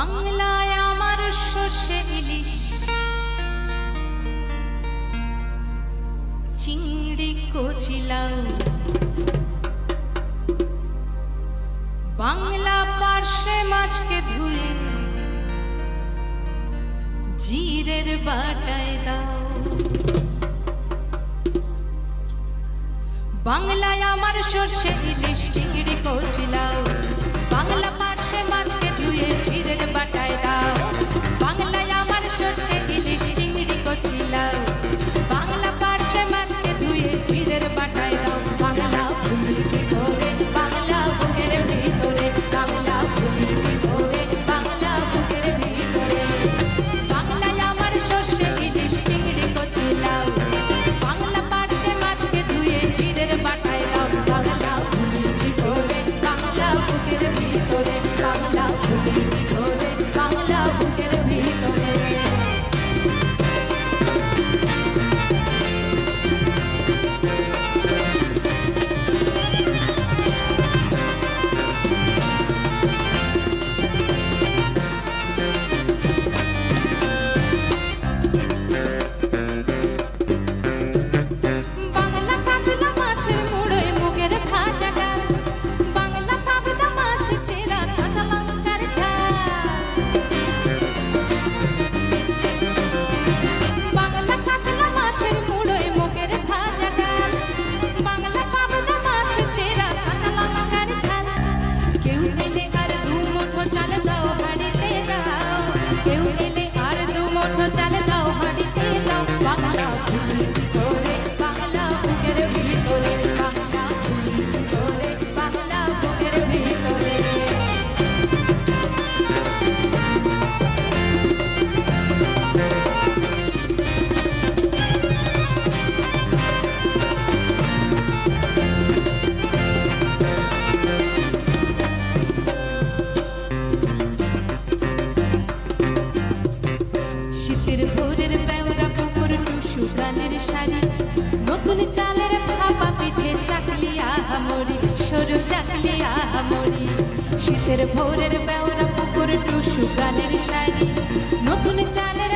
বাংলায় আমার সর্ষে ইলিশ চিংড়ি কচি লাউ বাংলা পার্শে মাছকে ধুয়ে জিরের বাটায় দাও। বাংলায় আমার সর্ষে ইলিশ চিংড়ি কচি লাউ বাংলা পার্শে মাছকে ধুয়ে জিরের বাটায় দাও। বাংলায় আমার সর্ষে ইলিশ চিংড়ি কচি লাউ বাংলা পার্শে মাছকে ধুয়ে জিরের বাটায় দাও। বাংলা ভুলি করে বাংলা বুকের ভিতরে বাংলা ভুলি করে বাংলা বুকের ভিতরে বাংলায় আমার সর্ষে ইলিশ চিংড়ি কচি লাউ বাংলা পার্শে মাছকে ধুয়ে জিরের বাটায় দাও। বাংলা ভুলি করে বাংলা বুকের ভিতরে বাংলা ভুলি করে বাংলা বুকের ভিতরে বাংলা কাতলা মাছের মুড়োয় মুগের ভাজা ডাল বাংলা পাবদা মাছ চেরা কাঁচা লঙ্কার ঝাল বাংলা কাতলা মাছের মুড়োয় মুগের ভাজা ডাল বাংলা পাবদা মাছ চেরা কাঁচা লঙ্কার ঝাল। কেউ এলে আর দু মুঠো চাল দাও হাঁড়িতে দাও কেউ এলে আর দু মুঠো চাল দাও হাঁড়িতে দাও। বাংলা ভুলি করে বাংলা বুকের ভিতরে বাংলা ভুলি করে বাংলা বুকের ভিতরে শীতের ভোরের বেওরা পুকুর টুসু গানের শাড়ি নতুন চালের ভাপা পিঠে চাকলি আহামরি সরু চাকলি আহামরি। শীতের ভোরের বেওরা পুকুর টুসু গানের শাড়ি নতুন চালের